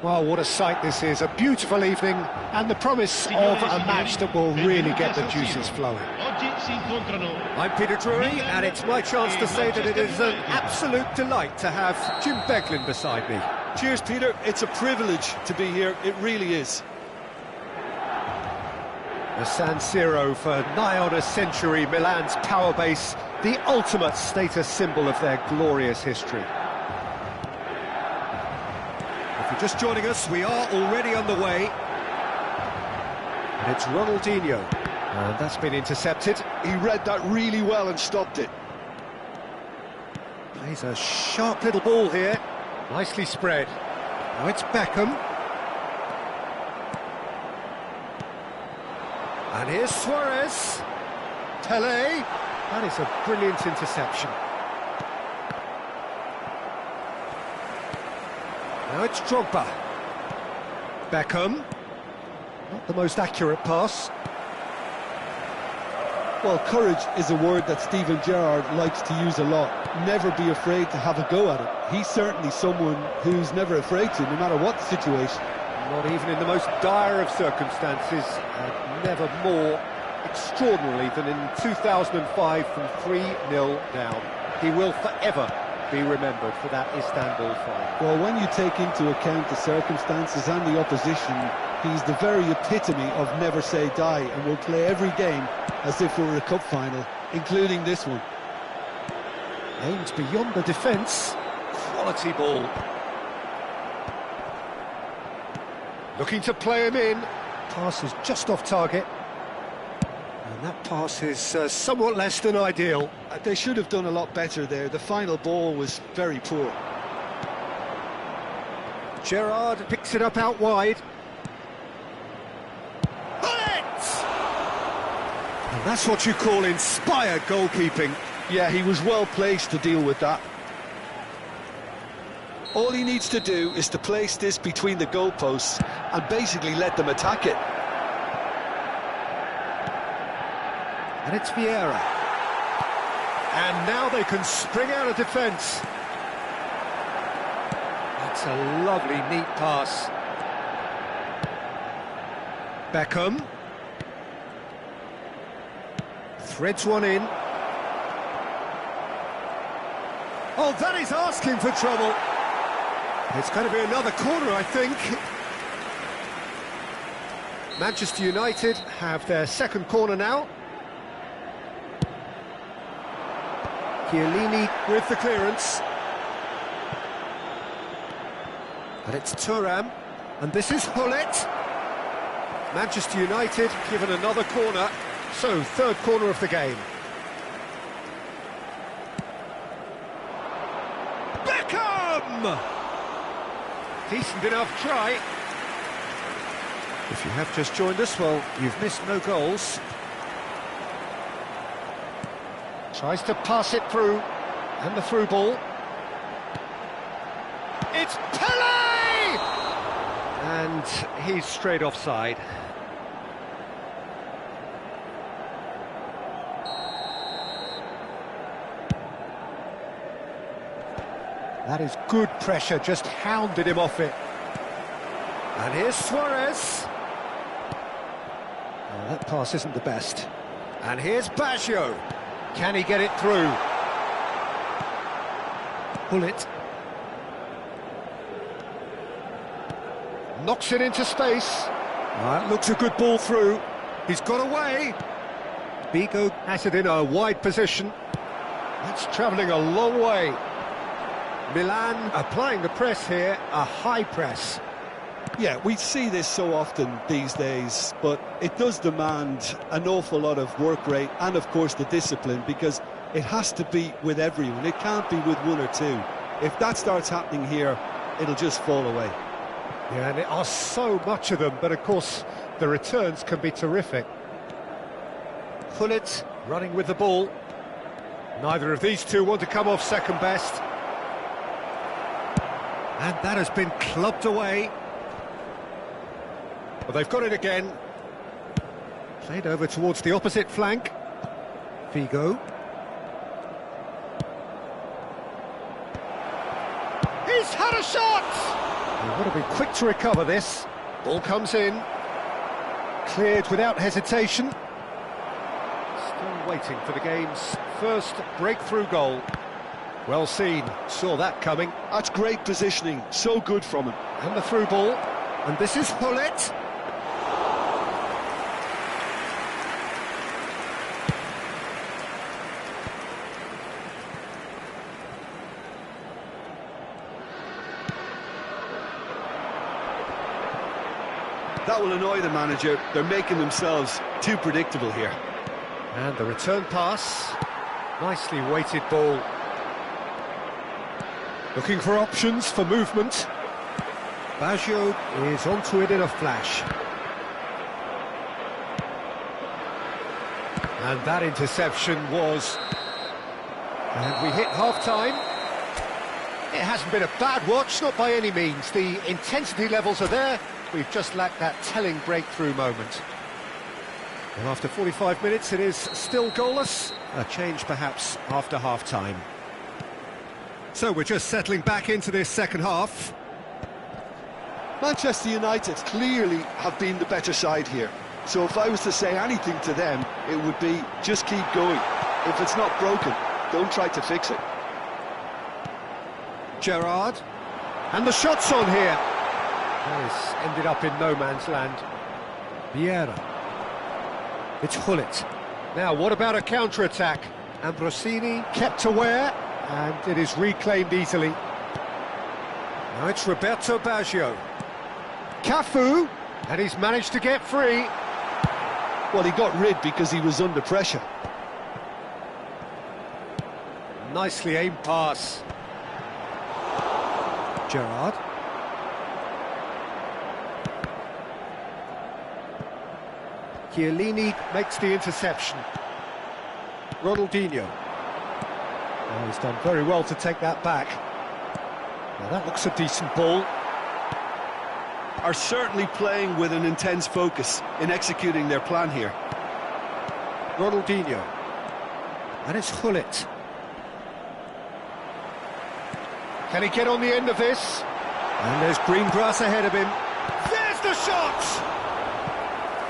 Well, what a sight this is, a beautiful evening and the promise of a match that will really get the juices flowing. I'm Peter Drury, and it's my chance to say that it is an absolute delight to have Jim Beglin beside me. Cheers, Peter. It's a privilege to be here, it really is. The San Siro for nigh on a century, Milan's power base, the ultimate status symbol of their glorious history. If you're just joining us, we are already underway. And it's Ronaldinho. And that's been intercepted. He read that really well and stopped it. Plays a sharp little ball here. Nicely spread. Now it's Beckham. And here's Suarez. Tele. That is a brilliant interception. Now it's Drogba. Beckham. Not the most accurate pass. Well, courage is a word that Steven Gerrard likes to use a lot. Never be afraid to have a go at it. He's certainly someone who's never afraid to, no matter what the situation. Not even in the most dire of circumstances, and never more extraordinarily than in 2005 from 3-0 down. He will forever be remembered for that Istanbul fight. Well, when you take into account the circumstances and the opposition, he's the very epitome of never say die, and will play every game as if it were a cup final, including this one. Aimed beyond the defence. Quality ball. Looking to play him in. Pass is just off target. And that pass is somewhat less than ideal. They should have done a lot better there. The final ball was very poor. Gerrard picks it up out wide. And that's what you call inspired goalkeeping. Yeah, he was well placed to deal with that. All he needs to do is to place this between the goalposts and basically let them attack it. And it's Vieira. And now they can spring out of defence. That's a lovely, neat pass. Beckham. Threads one in. Oh, that is asking for trouble. It's going to be another corner, I think. Manchester United have their second corner now. Chiellini with the clearance. And it's Thuram. And this is Hullet. Manchester United given another corner. So, third corner of the game. Beckham! Decent enough try. If you have just joined us, well, you've missed no goals. Tries to pass it through. And the through ball. It's Pele! And he's straight offside. That is good pressure, just hounded him off it. And here's Suarez. Oh, that pass isn't the best. And here's Baggio. Can he get it through? Bullet. Knocks it into space. That looks a good ball through. He's got away. Bigo has it in a wide position. That's travelling a long way. Milan applying the press here, a high press. Yeah, we see this so often these days, but it does demand an awful lot of work rate and, of course, the discipline, because it has to be with everyone. It can't be with one or two. If that starts happening here, it'll just fall away. Yeah, and there are so much of them, but, of course, the returns can be terrific. Hullet running with the ball. Neither of these two want to come off second best. And that has been clubbed away. Well, they've got it again. Played over towards the opposite flank. Figo. He's had a shot! They've got to be quick to recover this. Ball comes in. Cleared without hesitation. Still waiting for the game's first breakthrough goal. Well seen, saw that coming. That's great positioning, so good from him. And the through ball, and this is Hullet. That will annoy the manager. They're making themselves too predictable here. And the return pass. Nicely weighted ball. Looking for options for movement. Baggio is onto it in a flash. And that interception was... And we hit half-time. It hasn't been a bad watch, not by any means. The intensity levels are there. We've just lacked that telling breakthrough moment. And after 45 minutes, it is still goalless. A change, perhaps, after half-time. So we're just settling back into this second half. Manchester United clearly have been the better side here. So if I was to say anything to them, it would be just keep going. If it's not broken, don't try to fix it. Gerrard. And the shot's on here. This ended up in no man's land. Vieira. It's Hullet. Now, what about a counter-attack? Ambrosini kept aware, and it is reclaimed easily. Now it's Roberto Baggio. Cafu, and he's managed to get free. Well, he got rid because he was under pressure. Nicely aimed pass. Gerrard. Chiellini makes the interception. Ronaldinho. Oh, he's done very well to take that back. Now that looks a decent ball. Are certainly playing with an intense focus in executing their plan here. Ronaldinho. And it's Hullet. Can he get on the end of this? And there's green grass ahead of him. There's the shot!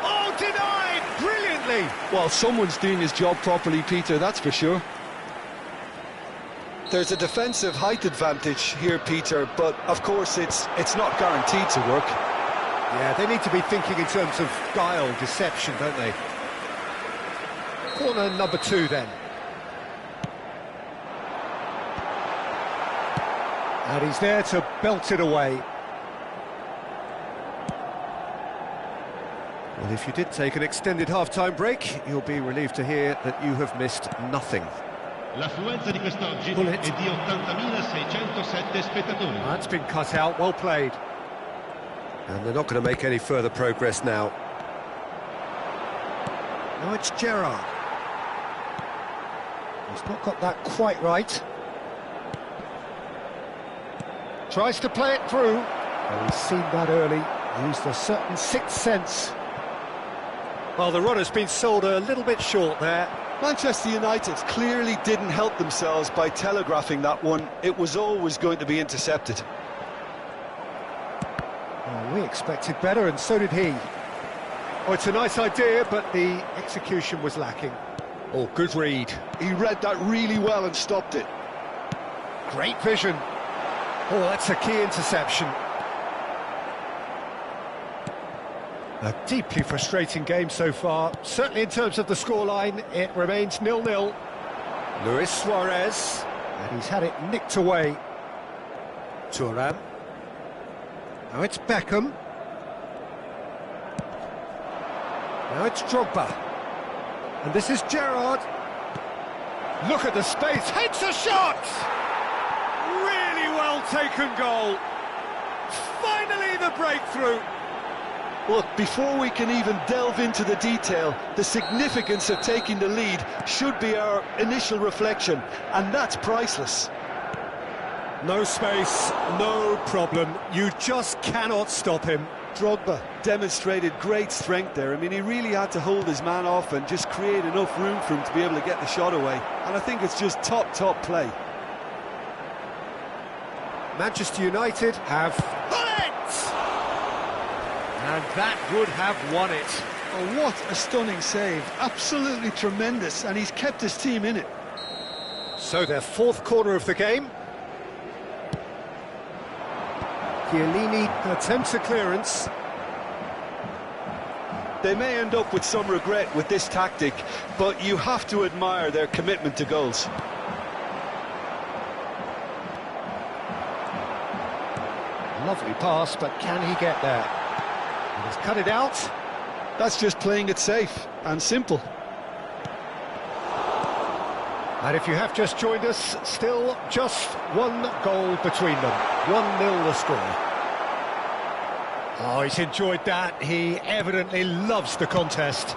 Oh, denied! Brilliantly! Well, someone's doing his job properly, Peter, that's for sure. There's a defensive height advantage here, Peter, but of course it's not guaranteed to work. Yeah, they need to be thinking in terms of guile, deception, don't they? Corner number 2 then. And he's there to belt it away. Well, if you did take an extended half-time break, you'll be relieved to hear that you have missed nothing. L'affluenza di quest'oggi è di 80.607 spettatori. That's been cut out, well played. And they're not going to make any further progress now. Now it's Gerrard. He's not got that quite right. Tries to play it through. Well, he's seen that early. Used a certain sixth sense. Well, the runner's been sold a little bit short there. Manchester United clearly didn't help themselves by telegraphing that one. It was always going to be intercepted. Well, we expected better, and so did he. Oh, it's a nice idea, but the execution was lacking. Oh, good read. He read that really well and stopped it. Great vision. Oh, that's a key interception. A deeply frustrating game so far. Certainly in terms of the scoreline, it remains 0-0. Luis Suarez, and he's had it nicked away. Thuram. Now it's Beckham. Now it's Drogba. And this is Gerrard. Look at the space, hits a shot! Really well taken goal. Finally the breakthrough. Look, before we can even delve into the detail, the significance of taking the lead should be our initial reflection, and that's priceless. No space, no problem. You just cannot stop him. Drogba demonstrated great strength there. I mean, he really had to hold his man off and just create enough room for him to be able to get the shot away. And I think it's just top play. Manchester United have won it! And that would have won it. Oh, what a stunning save. Absolutely tremendous, and he's kept his team in it. So their fourth corner of the game. Chiellini attempts a clearance. They may end up with some regret with this tactic, but you have to admire their commitment to goals. Lovely pass, but can he get there? And he's cut it out. That's just playing it safe and simple. And if you have just joined us, still just one goal between them. 1-0 the score. Oh, he's enjoyed that. He evidently loves the contest.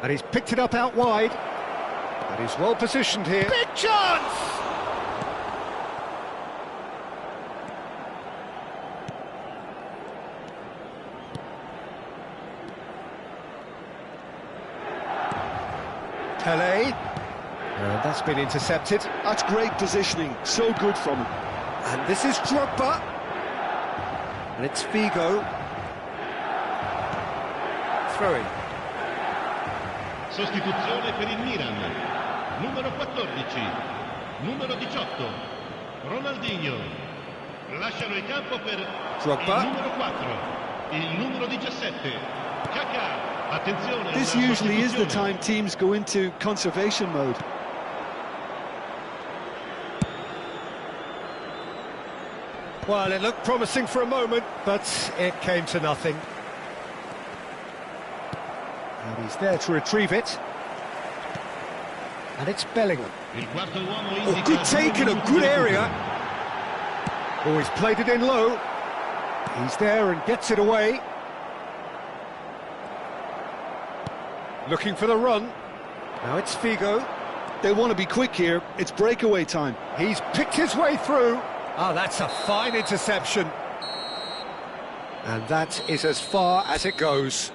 And he's picked it up out wide. And he's well positioned here. Big chance! Pele. And that's been intercepted. That's great positioning, so good from him. And this is Drogba. And it's Figo. Throwing. Sostituzione per il Milan. Numero 14, numero 18, Ronaldinho. Lasciano il campo per Drogba. il numero 4, il numero 17, Kaká. Attenzione. This usually is the time teams go into conservation mode. Well, it looked promising for a moment, but it came to nothing. And he's there to retrieve it. And it's Bellingham. Oh, good take in a good area. Oh, he's played it in low. He's there and gets it away. Looking for the run. Now it's Figo. They want to be quick here. It's breakaway time. He's picked his way through. Oh, that's a fine interception. And that is as far as it goes.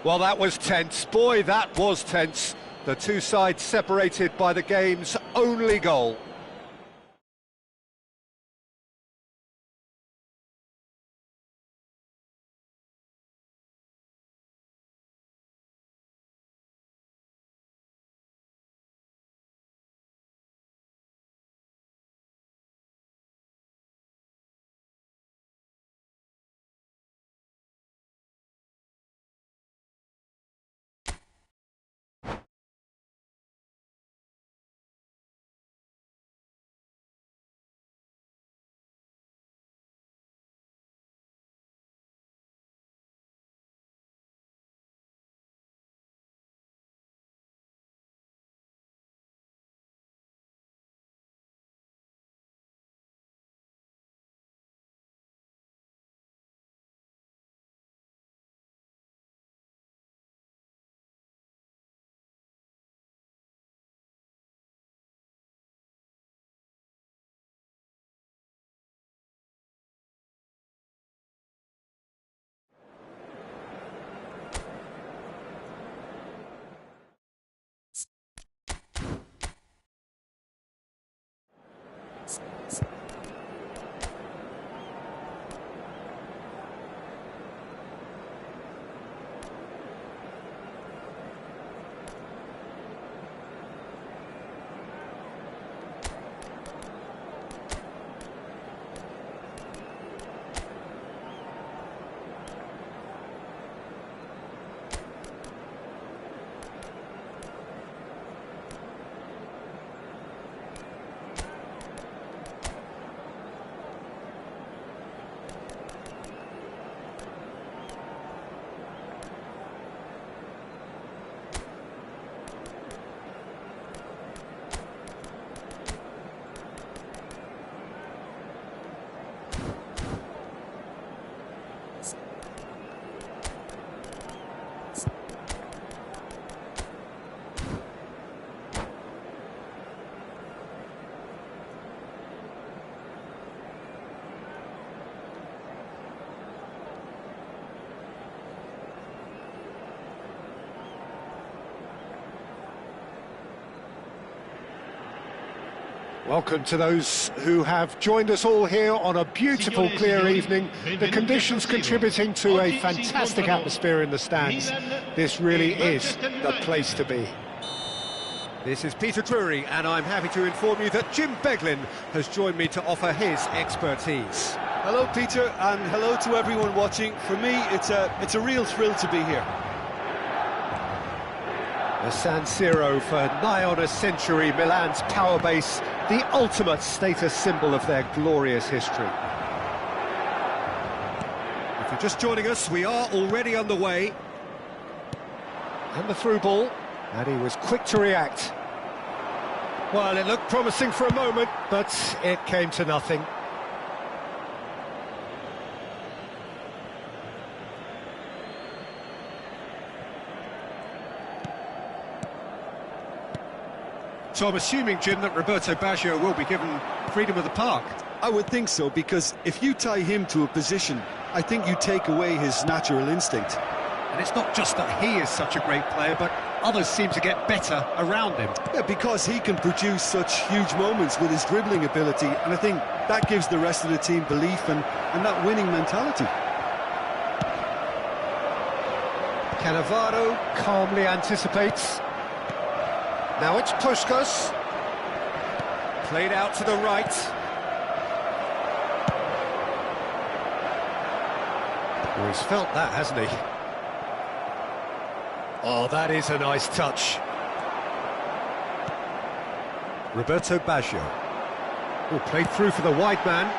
Well, that was tense. Boy, that was tense. The two sides separated by the game's only goal. Welcome to those who have joined us all here on a beautiful, clear evening. The conditions contributing to a fantastic atmosphere in the stands. This really is the place to be. This is Peter Drury, and I'm happy to inform you that Jim Beglin has joined me to offer his expertise. Hello, Peter, and hello to everyone watching. For me, it's a real thrill to be here. The San Siro for nigh on a century, Milan's power base, the ultimate status symbol of their glorious history. If you're just joining us, we are already underway. And the through ball, and he was quick to react. Well, it looked promising for a moment, but it came to nothing. So I'm assuming, Jim, that Roberto Baggio will be given freedom of the park. I would think so, because if you tie him to a position, I think you take away his natural instinct. And it's not just that he is such a great player, but others seem to get better around him. Yeah, because he can produce such huge moments with his dribbling ability, and I think that gives the rest of the team belief and that winning mentality. Cannavaro calmly anticipates. Now it's Puskas. Played out to the right. Well, he's felt that, hasn't he? Oh, that is a nice touch. Roberto Baggio. Oh, played through for the wide man.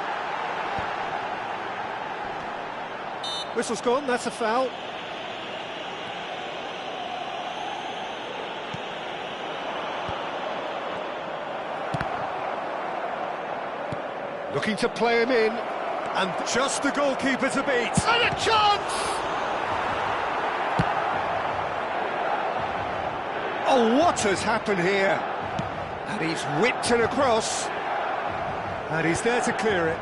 Whistle's gone, that's a foul. Looking to play him in, and just the goalkeeper to beat. And a chance! Oh, what has happened here? And he's whipped it across, and he's there to clear it.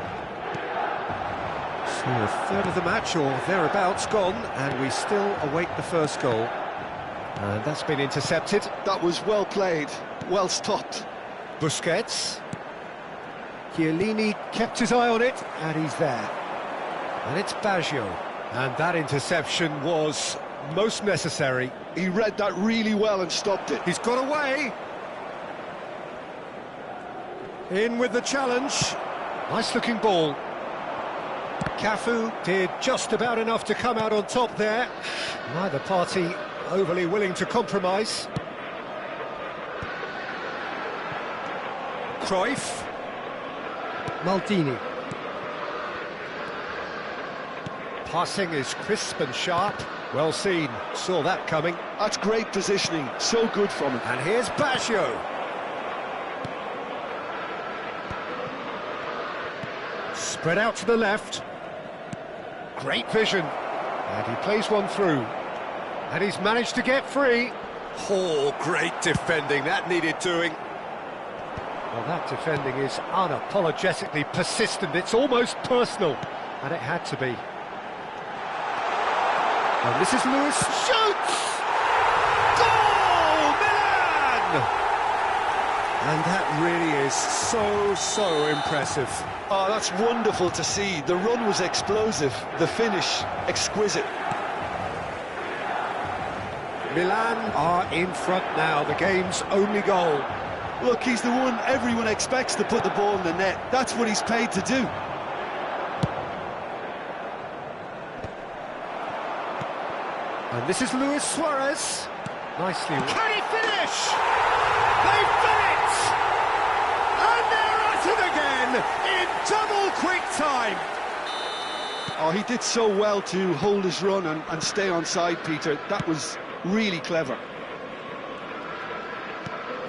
So a third of the match, or thereabouts, gone, and we still await the first goal. And that's been intercepted. That was well played, well stopped. Busquets. Chiellini kept his eye on it, and he's there. And it's Baggio. And that interception was most necessary. He read that really well and stopped it. He's got away. In with the challenge. Nice-looking ball. Cafu did just about enough to come out on top there. Neither party overly willing to compromise. Cruyff. Maldini. Passing is crisp and sharp. Well seen. Saw that coming. That's great positioning. So good from him. And here's Baggio. Spread out to the left. Great vision. And he plays one through. And he's managed to get free. Oh, great defending. That needed doing. Well, that defending is unapologetically persistent. It's almost personal, and it had to be. And this is Lewis. Shoots! Goal! Milan! And that really is so impressive. Oh, that's wonderful to see. The run was explosive, the finish exquisite. Milan are in front now, the game's only goal. Look, he's the one everyone expects to put the ball in the net. That's what he's paid to do. And this is Luis Suarez. Nicely. Can he finish? They've done it! And they're at it again in double quick time. Oh, he did so well to hold his run and stay on side, Peter. That was really clever.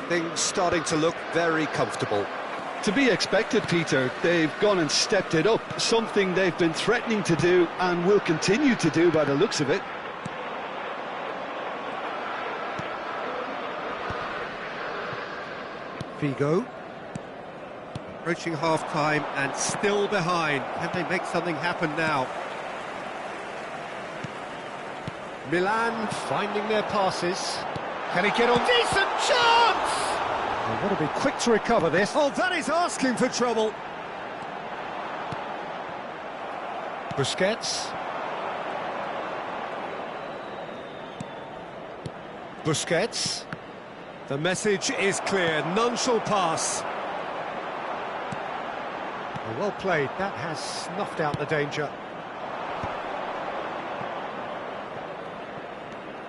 Things starting to look very comfortable. To be expected, Peter. They've gone and stepped it up, something they've been threatening to do and will continue to do by the looks of it. Figo. Approaching half-time and still behind. Can they make something happen now? Milan finding their passes. Can he get on? Decent chance! They want to be quick to recover this. Oh, that is asking for trouble. Busquets. Busquets. The message is clear, none shall pass. Well played, that has snuffed out the danger.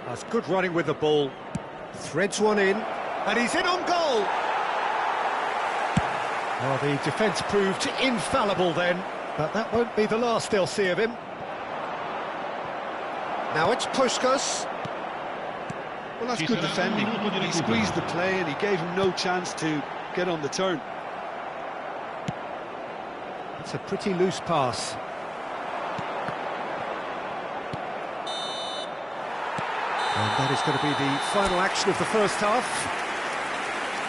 That's good running with the ball. Threads one in, and he's in on goal! Well, the defence proved infallible then, but that won't be the last they'll see of him. Now it's Puskás. Well, that's good defending. He squeezed the play and he gave him no chance to get on the turn. It's a pretty loose pass. And that is going to be the final action of the first half.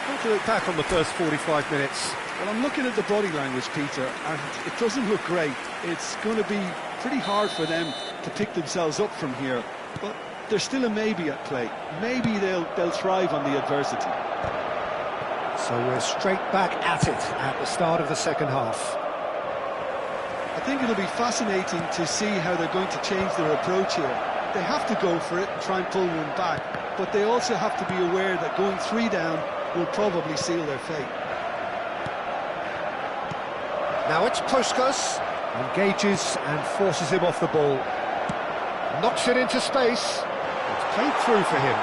How to look back on the first 45 minutes? Well, I'm looking at the body language, Peter, and it doesn't look great. It's going to be pretty hard for them to pick themselves up from here, but there's still a maybe at play. Maybe they'll thrive on the adversity. So we're straight back at it at the start of the second half. I think it'll be fascinating to see how they're going to change their approach here. They have to go for it and try and pull one back, but they also have to be aware that going 3 down will probably seal their fate. Now it's Puskás, engages and forces him off the ball. Knocks it into space. It's played through for him.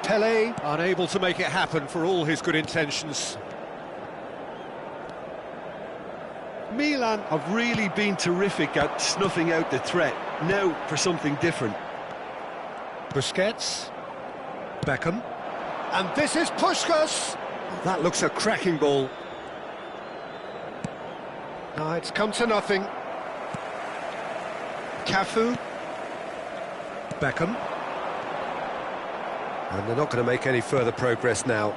Pelé unable to make it happen for all his good intentions. Milan have really been terrific at snuffing out the threat. Now for something different. Busquets. Beckham. And this is Puskás. That looks a cracking ball. No, it's come to nothing. Cafu. Beckham. And they're not going to make any further progress now.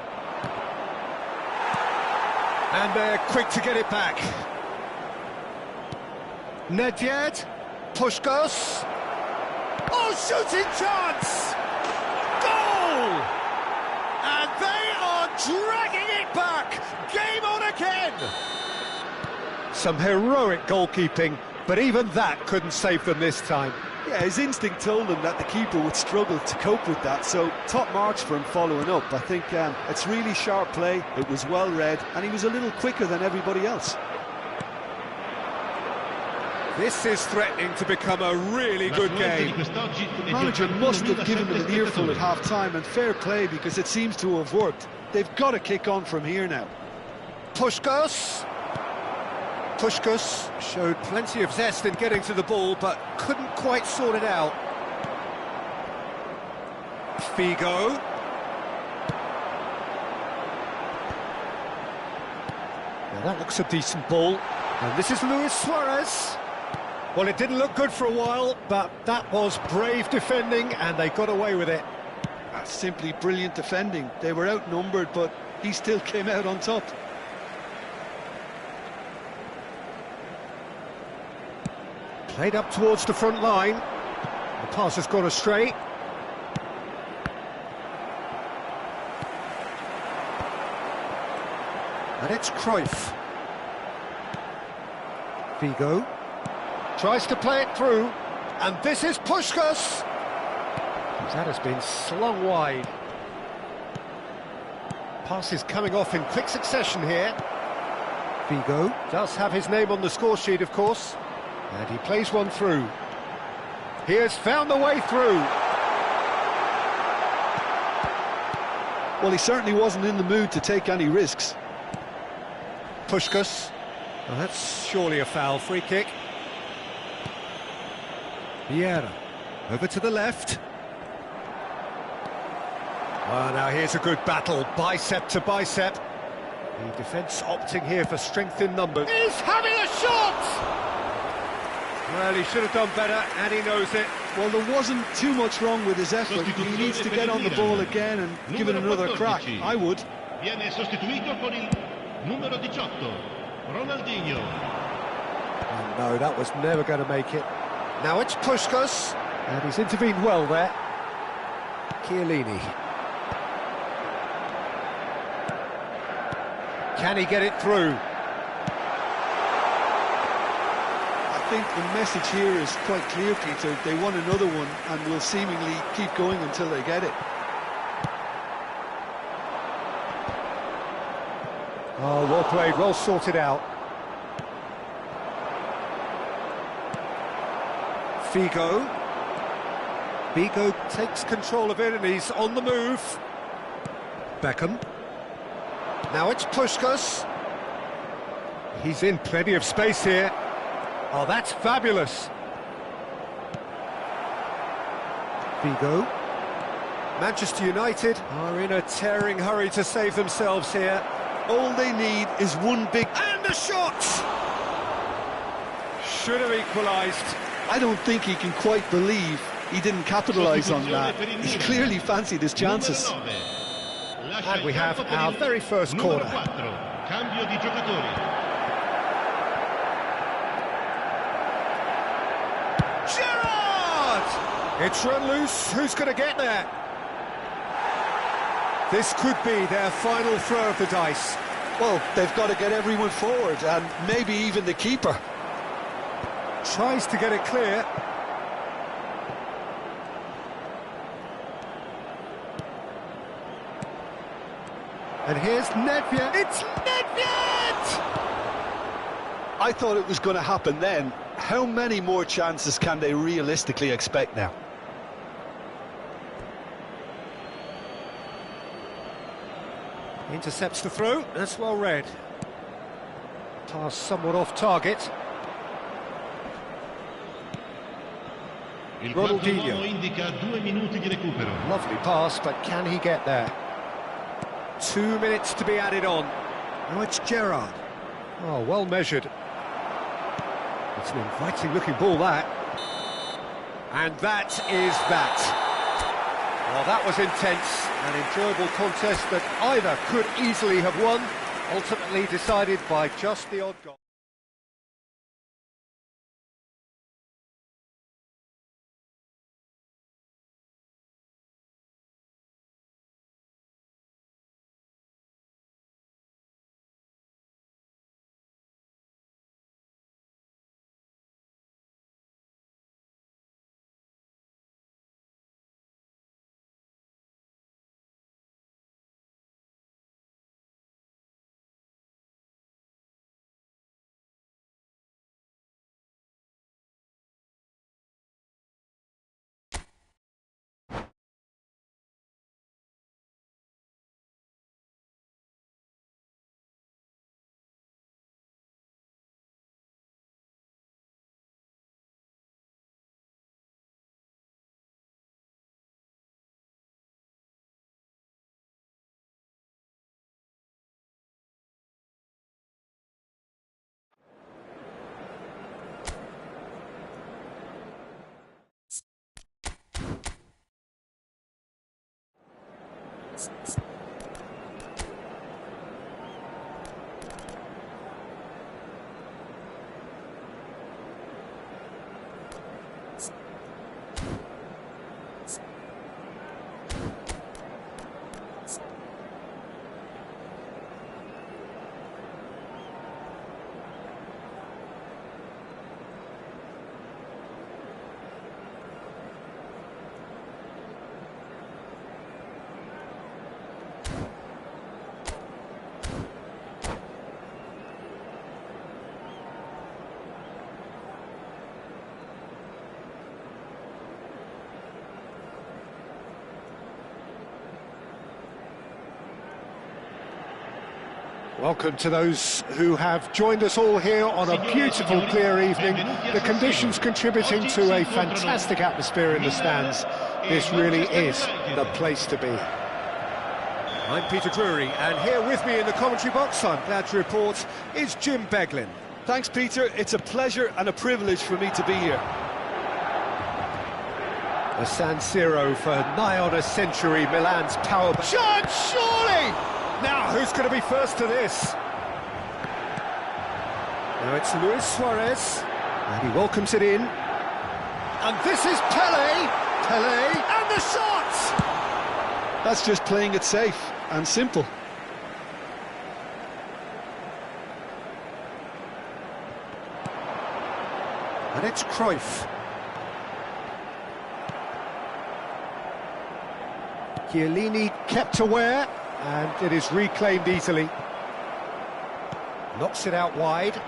And they're quick to get it back. Nedved. Puskás. Oh, shooting chance! Goal! And they are dragging it back! Game on again! Some heroic goalkeeping, but even that couldn't save them this time. Yeah, his instinct told him that the keeper would struggle to cope with that, so top marks for him following up. I think it's really sharp play, it was well read, and he was a little quicker than everybody else. This is threatening to become a really good game. The manager must have given them an earful at half-time, and fair play because it seems to have worked. They've got to kick on from here now. Puskás. Puskás showed plenty of zest in getting to the ball, but couldn't quite sort it out. Figo. Now that looks a decent ball. And this is Luis Suarez. Well, it didn't look good for a while, but that was brave defending, and they got away with it. That's simply brilliant defending. They were outnumbered, but he still came out on top. Played up towards the front line. The pass has gone astray. And it's Cruyff. Figo. Tries to play it through. And this is Puskás. That has been slung wide. Pass is coming off in quick succession here. Figo does have his name on the score sheet, of course. And he plays one through. He has found the way through. Well, he certainly wasn't in the mood to take any risks. Puskás. Well, that's surely a foul. Free kick. Vieira. Over to the left. Well, now here's a good battle. Bicep to bicep. The defence opting here for strength in numbers. He's having a shot! Well, he should have done better, and he knows it. Well, there wasn't too much wrong with his effort. He needs to get on the ball again and give it another crack. I would. Viene sostituito con il numero 18, Ronaldinho. Oh, no, that was never going to make it. Now it's Puskás, and he's intervened well there. Chiellini. Can he get it through? I think the message here is quite clear, Peter. They want another one and will seemingly keep going until they get it. Oh, well played, well sorted out. Figo. Figo takes control of it and he's on the move. Beckham. Now it's Puskás. He's in plenty of space here. Oh, that's fabulous. Figo. Manchester United are in a tearing hurry to save themselves here. All they need is one big... And the shot! Should have equalised. I don't think he can quite believe he didn't capitalise on that. He clearly fancied his chances. And we have our very first corner. Cambio di giocatori. Gerrard! It's run loose. Who's going to get there? This could be their final throw of the dice. Well, they've got to get everyone forward, and maybe even the keeper. Tries to get it clear. And here's Nedved. It's Nedved! I thought it was going to happen then. How many more chances can they realistically expect now? Intercepts the throw. That's well read. Pass somewhat off target. Il quarto uomo Ronaldinho. indica 2 minuti di recupero. Lovely pass, but can he get there? 2 minutes to be added on. Now it's Gerrard. Oh, well measured. It's an inviting looking ball, that. And that is that. Well, that was intense. An enjoyable contest that either could easily have won, ultimately decided by just the odd goal. Welcome to those who have joined us all here on a beautiful, clear evening. The conditions contributing to a fantastic atmosphere in the stands. This really is the place to be. I'm Peter Drury, and here with me in the commentary box, I'm glad to report, is Jim Beglin. Thanks, Peter. It's a pleasure and a privilege for me to be here. The San Siro for nigh on a century, Milan's power... Shot, surely! Now, who's going to be first to this? Now it's Luis Suarez, and he welcomes it in. And this is Pelé! Pelé, and the shot! That's just playing it safe and simple. And it's Cruyff. Chiellini kept aware, and it is reclaimed easily. Knocks it out wide.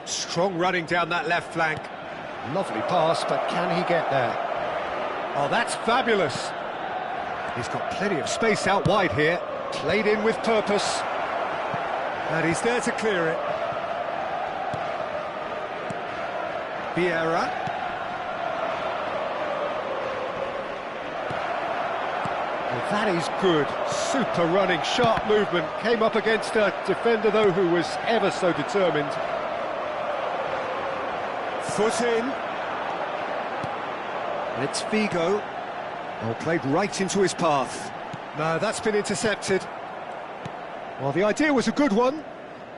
Strong running down that left flank. Lovely pass, but can he get there? Oh, that's fabulous. He's got plenty of space out wide here. Played in with purpose. And he's there to clear it. Vieira. Well, that is good. Super running, sharp movement. Came up against a defender, though, who was ever so determined. Foot in. And it's Figo. Well, played right into his path. No, that's been intercepted. Well, the idea was a good one.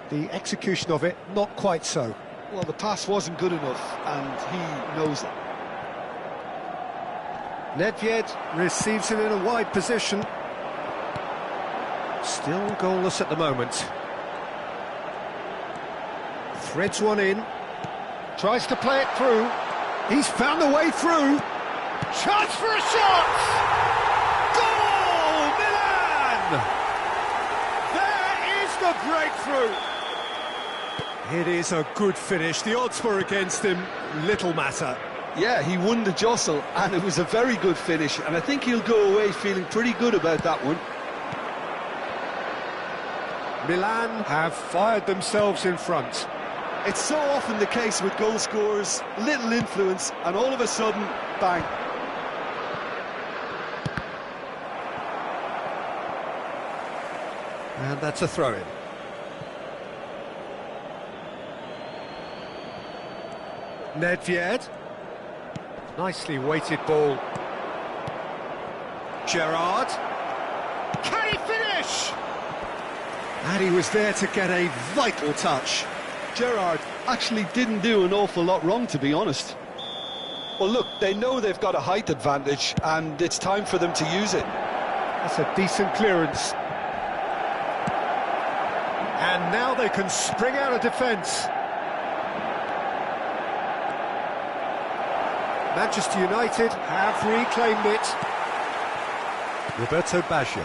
The execution of it, not quite so. Well, the pass wasn't good enough, and he knows it. Nedved receives it in a wide position. Still goalless at the moment. Threads one in. Tries to play it through. He's found a way through. Chance for a shot! Goal! Milan! There is the breakthrough! It is a good finish. The odds were against him. Little matter. Yeah, he won the jostle, and it was a very good finish, and I think he'll go away feeling pretty good about that one. Milan have fired themselves in front. It's so often the case with goal scorers, little influence, and all of a sudden, bang. And that's a throw-in. Nedved. Nicely weighted ball. Gerrard. Can he finish? And he was there to get a vital touch. Gerrard actually didn't do an awful lot wrong, to be honest. Well, look, they know they've got a height advantage, and it's time for them to use it. That's a decent clearance. And now they can spring out of defence. Manchester United have reclaimed it. Roberto Baggio.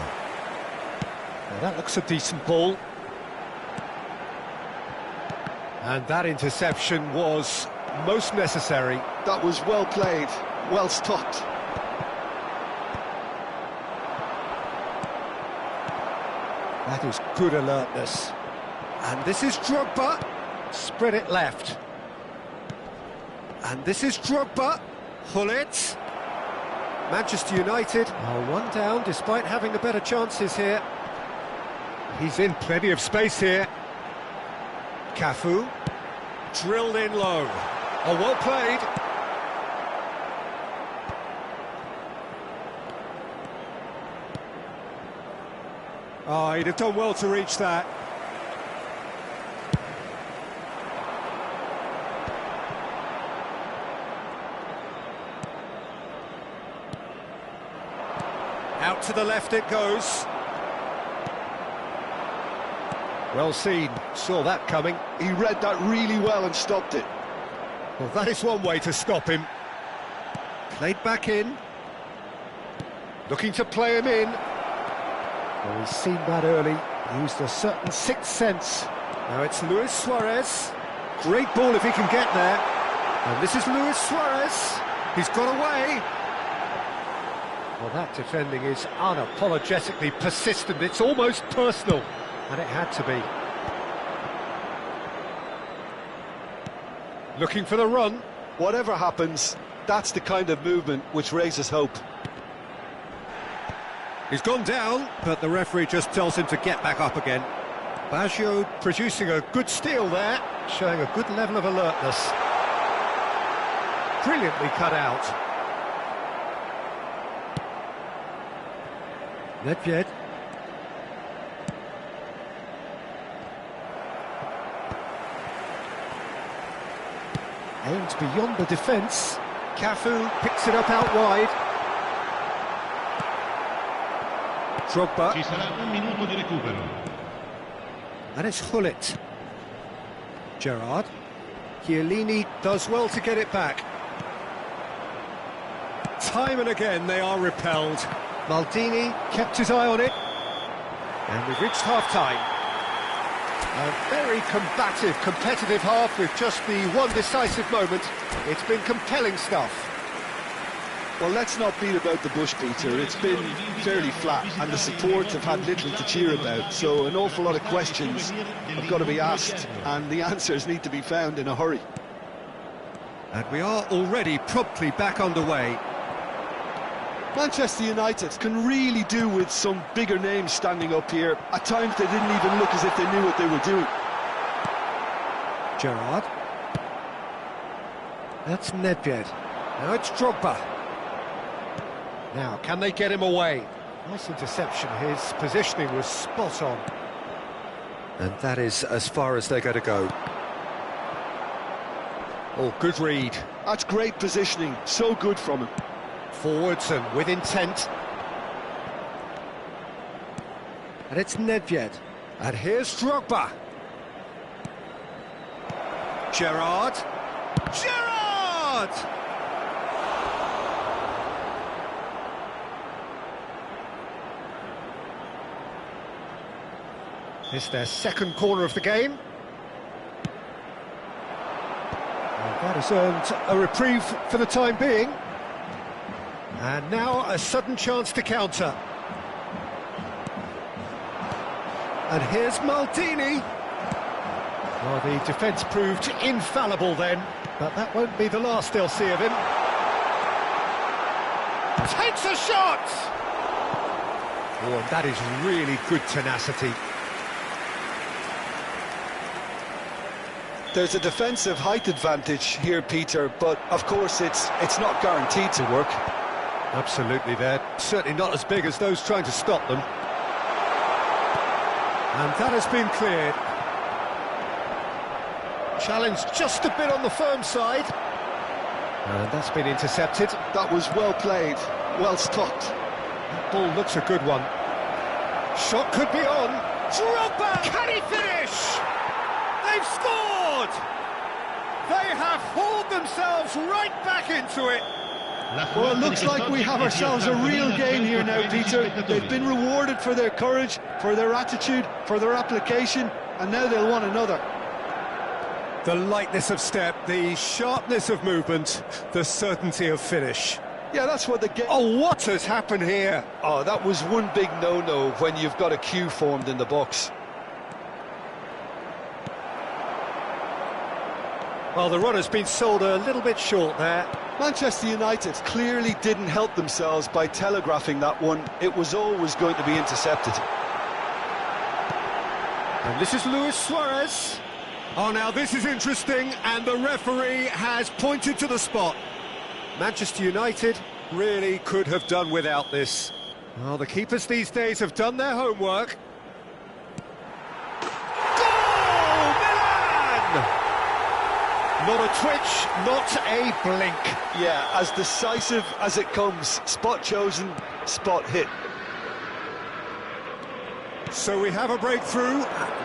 Now that looks a decent ball. And that interception was most necessary. That was well played, well stopped. That is good alertness. And this is Drogba. Spread it left. And this is Drogba. Gullit. Manchester United are one down despite having the better chances here. He's in plenty of space here. Cafu. Drilled in low. Oh, well played. Oh, he'd have done well to reach that. Out to the left it goes. Well seen, saw that coming. He read that really well and stopped it. Well, that is one way to stop him. Played back in. Looking to play him in. Well, he's seen that early. Used a certain sixth sense. Now it's Luis Suarez. Great ball if he can get there. And this is Luis Suarez. He's got away. Well, that defending is unapologetically persistent. It's almost personal. And it had to be. Looking for the run. Whatever happens, that's the kind of movement which raises hope. He's gone down, but the referee just tells him to get back up again. Baggio producing a good steal there, showing a good level of alertness. Brilliantly cut out. Nedved. Aimed beyond the defence. Cafu picks it up out wide. Drogba. Ci sarà un minuto di recupero. And it's Gullit. Gerrard. Chiellini does well to get it back. Time and again they are repelled. Maldini kept his eye on it. And we've reached half-time. A very combative, competitive half with just the one decisive moment. It's been compelling stuff. Well, let's not beat about the bush, Peter. It's been fairly flat, and the supports have had little to cheer about. So an awful lot of questions have got to be asked, and the answers need to be found in a hurry. And we are already promptly back underway. Manchester United can really do with some bigger names standing up here. At times they didn't even look as if they knew what they were doing. Gerrard. That's Nedved. Now it's Drogba. Now, can they get him away? Nice interception. His positioning was spot on. And that is as far as they're going to go. Oh, good read. That's great positioning. So good from him. Forwards and with intent. And it's Nedved. And here's Drogba. Gerrard. Gerrard! It's their second corner of the game. And that has earned a reprieve for the time being. And now a sudden chance to counter. And here's Maldini. Well, the defence proved infallible then, but that won't be the last they'll see of him. Takes a shot! Oh, and that is really good tenacity. There's a defensive height advantage here, Peter, but of course it's not guaranteed to work. Absolutely, they're certainly not as big as those trying to stop them. And that has been cleared. Challenge just a bit on the firm side. And that's been intercepted. That was well played, well stopped. That ball looks a good one. Shot could be on. Drogba! Can he finish? They've scored! They have hauled themselves right back into it. Well, it looks like we have ourselves a real game here now, Peter. They've been rewarded for their courage, for their attitude, for their application, and now they'll want another. The lightness of step, the sharpness of movement, the certainty of finish. Yeah, that's what the game... Oh, what has happened here? Oh, that was one big no-no when you've got a queue formed in the box. Well, the runner's been sold a little bit short there. Manchester United clearly didn't help themselves by telegraphing that one. It was always going to be intercepted. And this is Luis Suarez. Oh, now this is interesting, and the referee has pointed to the spot. Manchester United really could have done without this. Well, the keepers these days have done their homework. Goal! Milan! Not a twitch, not a blink. Yeah, as decisive as it comes. Spot chosen, spot hit. So we have a breakthrough.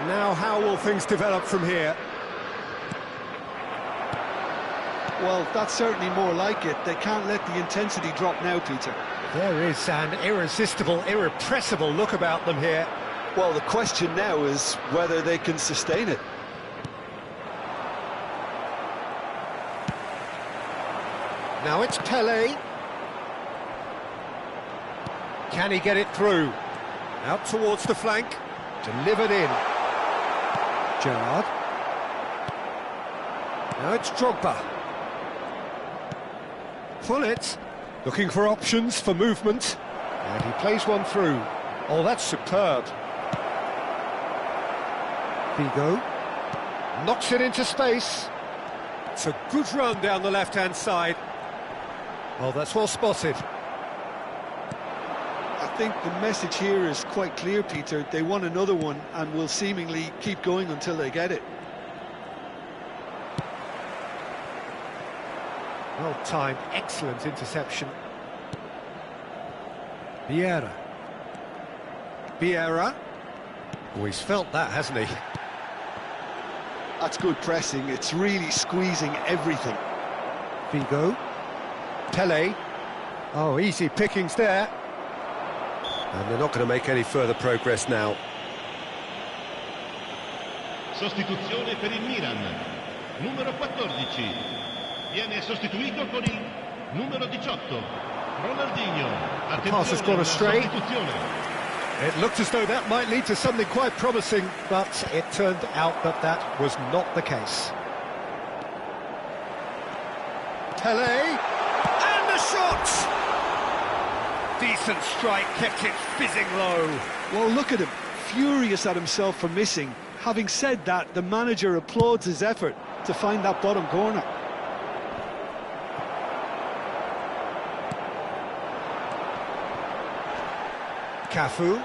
Now how will things develop from here? Well, that's certainly more like it. They can't let the intensity drop now, Peter. There is an irresistible, irrepressible look about them here. Well, the question now is whether they can sustain it. Now it's Pelé. Can he get it through? Out towards the flank. Delivered in. Gerrard. Now it's Drogba. Pullet. Looking for options for movement. And he plays one through. Oh, that's superb. Figo. Knocks it into space. It's a good run down the left-hand side. Oh, that's well spotted. I think the message here is quite clear, Peter. They want another one and will seemingly keep going until they get it. Well timed, excellent interception. Vieira. Oh, he's felt that, hasn't he? That's good pressing. It's really squeezing everything. Figo. Pele. Oh, easy pickings there. And they're not going to make any further progress now. Sostituzione per il Milan. Numero 14. Viene sostituito con il numero 18. Ronaldinho. The pass has gone astray. Sostituzione. It looked as though that might lead to something quite promising, but it turned out that that was not the case. Pele, and the shot! Decent strike, kept it fizzing low. Well, look at him, furious at himself for missing. Having said that, the manager applauds his effort to find that bottom corner. Cafu.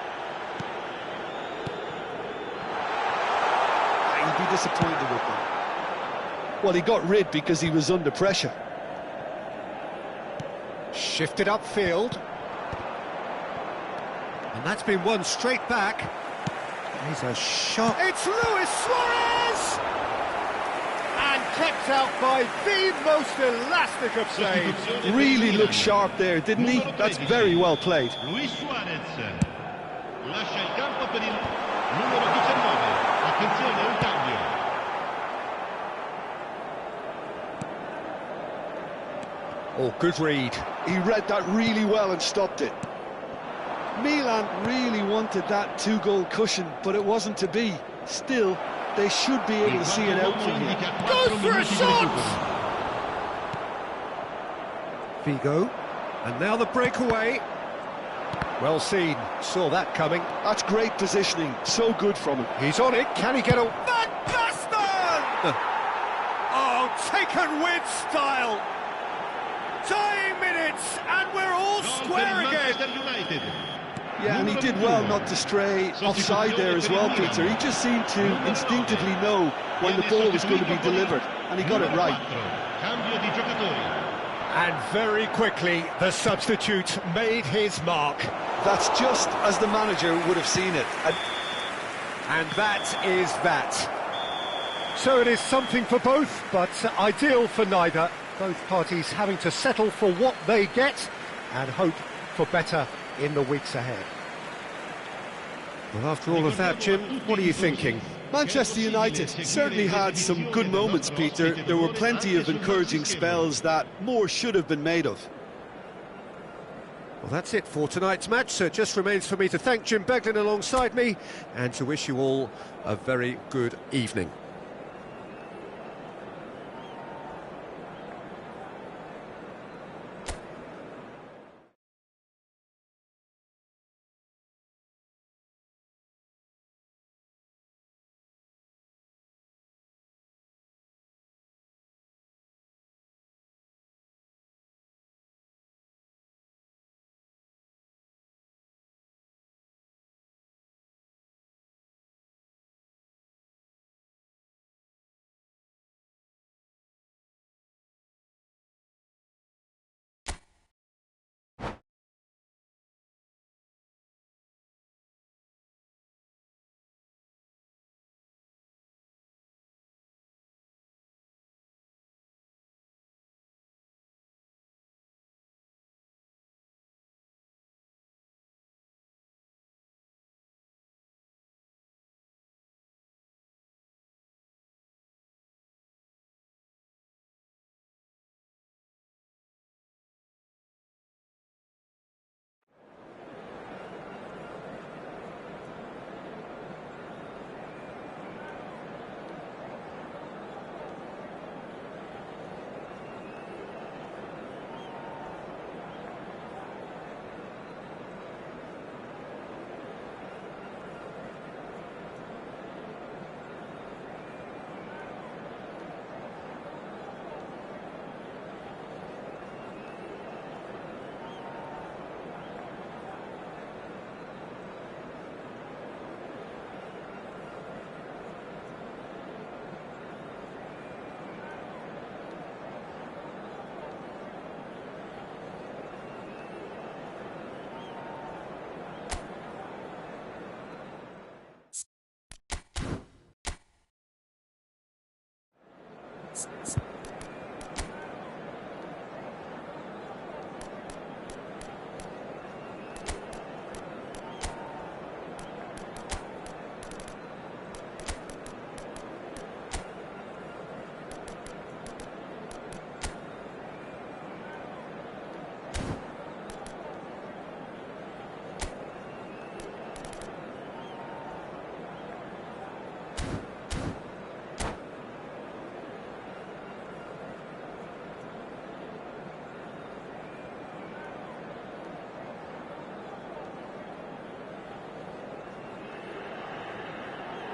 He'd be disappointed with that. Well, he got rid because he was under pressure. Shifted upfield. And that's been won straight back. He's a shot. It's Luis Suarez! And kept out by the most elastic of saves. Really looked sharp there, didn't he? That's very well played. Luis Suarez lascia il campo per il numero 19. Attenzione, un cambio. Oh, good read. He read that really well and stopped it. Milan really wanted that two-goal cushion, but it wasn't to be. Still, they should be able to see it out from here. Goes for a shot! Figo. And now the breakaway. Well seen. Saw that coming. That's great positioning. So good from him. He's on it. Can he get a... Van Basten! Oh, taken with style. Dying minutes, and we're all square again. Yeah, and he did well not to stray offside there as well, Peter. He just seemed to instinctively know when the ball was going to be delivered, and he got it right. And very quickly, the substitute made his mark. That's just as the manager would have seen it. And that is that. So it is something for both, but ideal for neither. Both parties having to settle for what they get and hope for better in the weeks ahead. Well, after all of that, Jim, what are you thinking? Manchester United certainly had some good moments, Peter. There were plenty of encouraging spells that more should have been made of. Well, that's it for tonight's match, so it just remains for me to thank Jim Beglin alongside me and to wish you all a very good evening.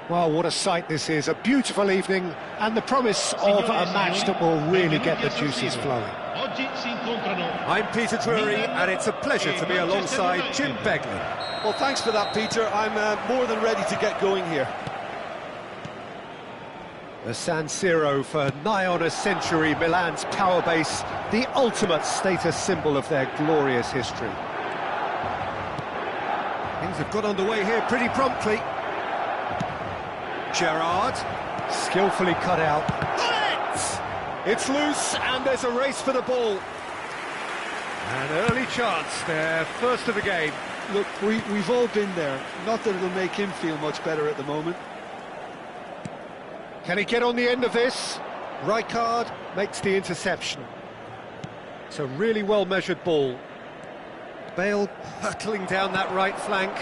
Well, what a sight this is. A beautiful evening and the promise of a match that will really get the juices flowing. Oggi si incontrano. I'm Peter Drury, and it's a pleasure to be alongside Jim Begley. Well, thanks for that, Peter. I'm more than ready to get going here. The San Siro for nigh on a century, Milan's power base, the ultimate status symbol of their glorious history. Things have got underway here pretty promptly. Gerrard, skillfully cut out. It's loose, and there's a race for the ball. An early chance there, first of the game. Look, we've all been there. Not that it'll make him feel much better at the moment. Can he get on the end of this? Rijkaard makes the interception. It's a really well-measured ball. Bale hurtling down that right flank.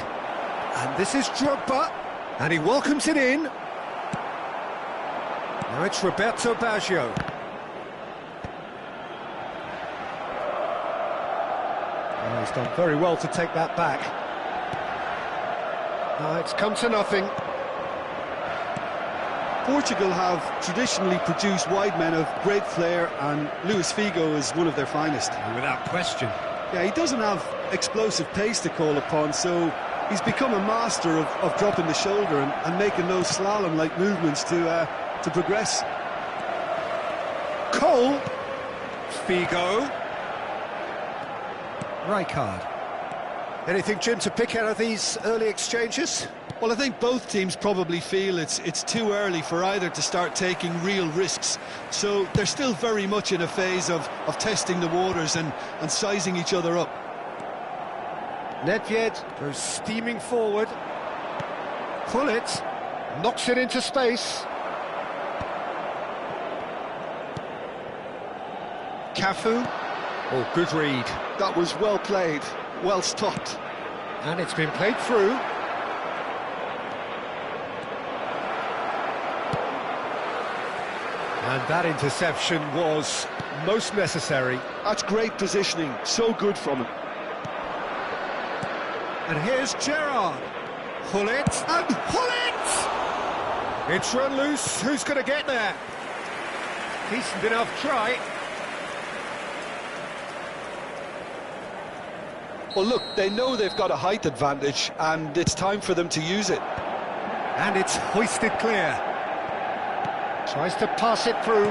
And this is Drogba, and he welcomes it in. Now it's Roberto Baggio. Oh, he's done very well to take that back. It's come to nothing. Portugal have traditionally produced wide men of great flair, and Luis Figo is one of their finest. Without question. Yeah, he doesn't have explosive pace to call upon, so he's become a master of dropping the shoulder and making those slalom-like movements to progress. Cole. Figo. Rijkaard. Anything, Jim, to pick out of these early exchanges? Well, I think both teams probably feel it's too early for either to start taking real risks. So they're still very much in a phase of testing the waters and sizing each other up. Nedved goes steaming forward. Gullit knocks it into space. Cafu. Oh, good read. That was well played, well stopped. And it's been played through. And that interception was most necessary. That's great positioning, so good from him. And here's Gerrard. Gullit, and Gullit! It's run loose, who's going to get there? Decent enough try. Well, look, they know they've got a height advantage, and it's time for them to use it. And it's hoisted clear. Tries to pass it through.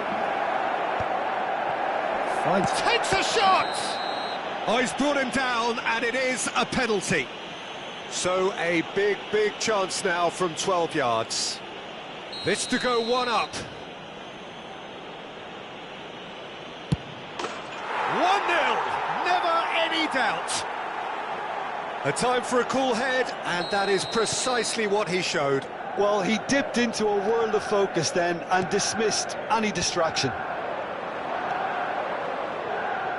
Finds, takes a shot! Oh, he's brought him down, and it is a penalty. So a big, big chance now from 12 yards. This to go one up. 1-0, never any doubt. A time for a cool head, and that is precisely what he showed. Well, he dipped into a world of focus then and dismissed any distraction.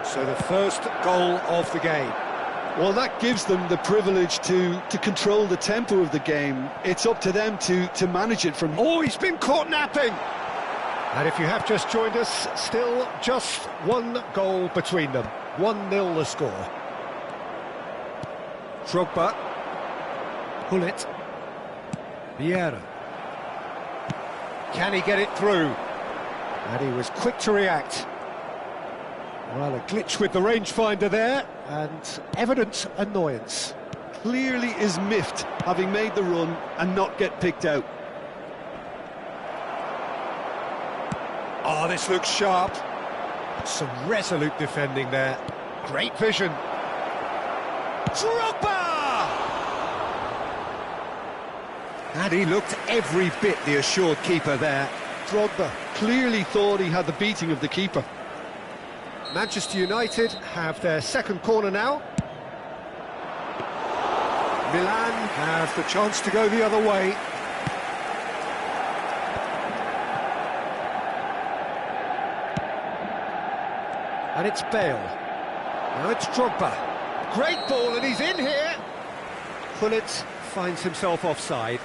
So the first goal of the game. Well, that gives them the privilege to control the tempo of the game. It's up to them to manage it from... Oh, he's been caught napping! And if you have just joined us, still just one goal between them. 1-0 the score. Drogba. Gullit. Vieira. Can he get it through? And he was quick to react. Well, a glitch with the rangefinder there, and evident annoyance. Clearly is miffed, having made the run and not get picked out. Oh, this looks sharp. Some resolute defending there. Great vision. Drogba! And he looked every bit the assured keeper there. Drogba clearly thought he had the beating of the keeper. Manchester United have their second corner now. Milan have the chance to go the other way. And it's Bale. Now it's Drogba. Great ball, and he's in here. Gullit finds himself offside.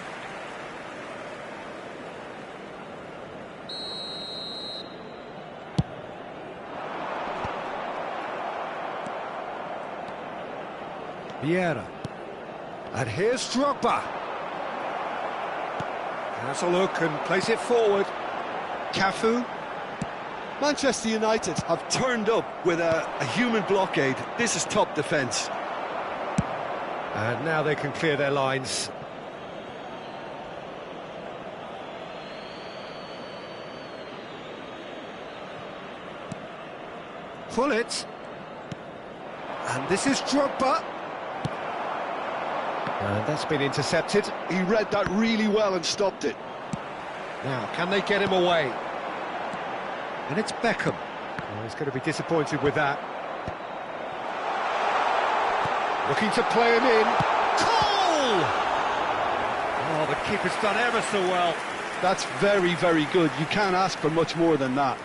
Vieira. And here's Drogba. Has a look and plays it forward. Cafu. Manchester United have turned up with a human blockade. This is top defence. And now they can clear their lines. Gullit. And this is Drogba. And that's been intercepted. He read that really well and stopped it. Now, can they get him away? And it's Beckham. Oh, he's going to be disappointed with that. Looking to play him in. Goal! Oh, the keeper's done ever so well. That's very, very good. You can't ask for much more than that.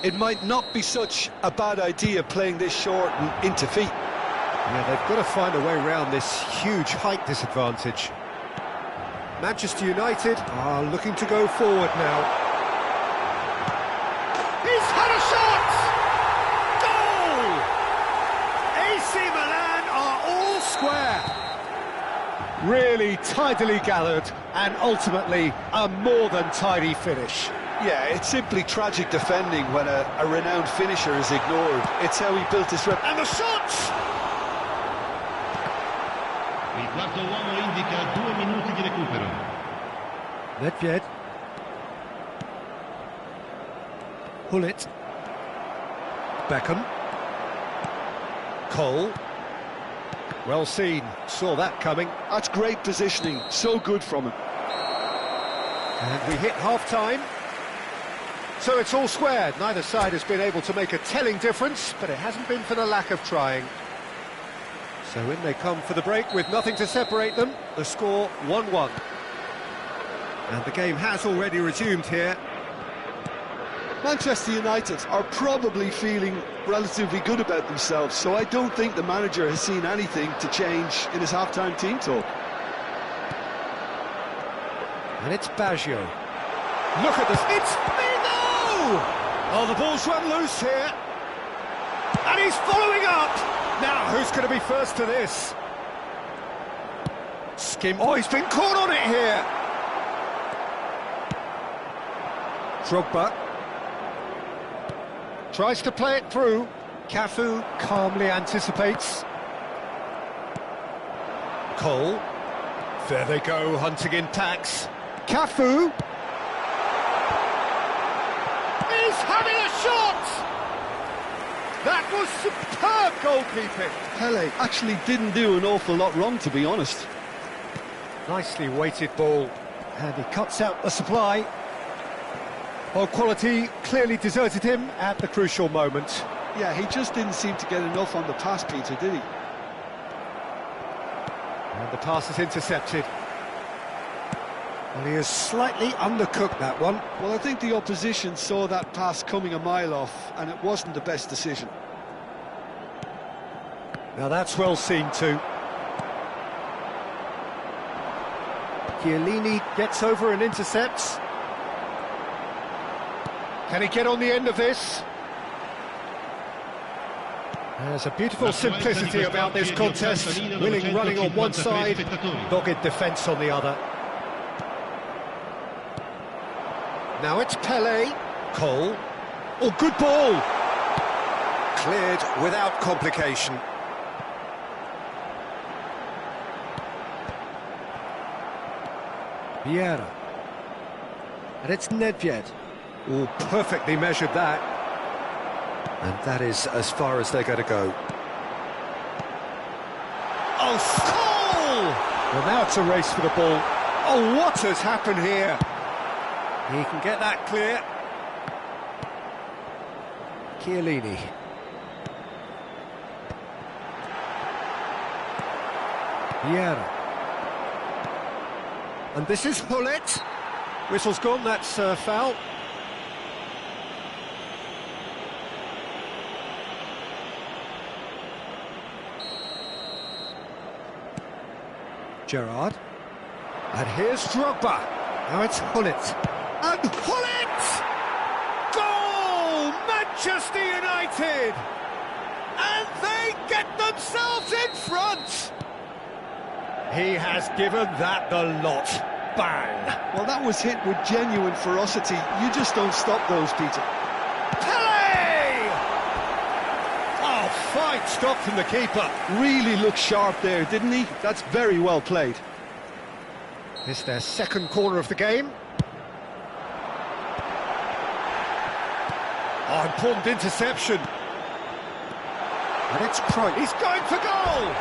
It might not be such a bad idea playing this short and into feet. Yeah, they've got to find a way around this huge height disadvantage. Manchester United are looking to go forward now. He's had a shot! Goal! AC Milan are all square. Really tidily gathered, and ultimately a more than tidy finish. Yeah, it's simply tragic defending when a renowned finisher is ignored. It's how he built his rep. And the shot! Il quarto uomo indica 2 minuti di recupero. Nedved. Gullit. Beckham. Cole. Well seen, saw that coming. That's great positioning, so good from him. And we hit half-time. So it's all squared. Neither side has been able to make a telling difference, but it hasn't been for the lack of trying. So in they come for the break with nothing to separate them. The score 1-1. And the game has already resumed here. Manchester United are probably feeling relatively good about themselves, so I don't think the manager has seen anything to change in his half-time team talk. And it's Baggio. Look at this. It's Figo! Oh, the ball's run loose here. And he's following up. Now, who's going to be first to this? Skim. Oh, he's been caught on it here. Drogba. Tries to play it through. Cafu calmly anticipates. Cole. There they go, hunting in packs. Cafu. He's having a shot! That was superb goalkeeping. Pele actually didn't do an awful lot wrong, to be honest. Nicely weighted ball. And he cuts out the supply. Well, quality clearly deserted him at the crucial moment. Yeah, he just didn't seem to get enough on the pass, Peter, did he? And the pass is intercepted. Well, he has slightly undercooked that one. Well, I think the opposition saw that pass coming a mile off, and it wasn't the best decision. Now that's well seen too. Chiellini gets over and intercepts. Can he get on the end of this? There's a beautiful simplicity about this contest. Willing running on one side, dogged defence on the other. Now it's Pele. Cole. Oh, good ball! Cleared without complication. Vieira. And it's Nedved. Oh, perfectly measured that. And that is as far as they're going to go. Oh, goal! Well, now it's a race for the ball. Oh, what has happened here? He can get that clear. Chiellini. Vieira. And this is Hullet. Whistle's gone, that's foul. Gerrard. And here's Drogba. Now it's Hullet. And Hullet! Goal! Manchester United! And they get themselves in front! He has given that the lot. Bang! Well, that was hit with genuine ferocity. You just don't stop those, Peter. Pele! Oh, fine stop from the keeper. Really looked sharp there, didn't he? That's very well played. It's their second corner of the game. Oh, important interception. And it's Kroos. He's going for goal!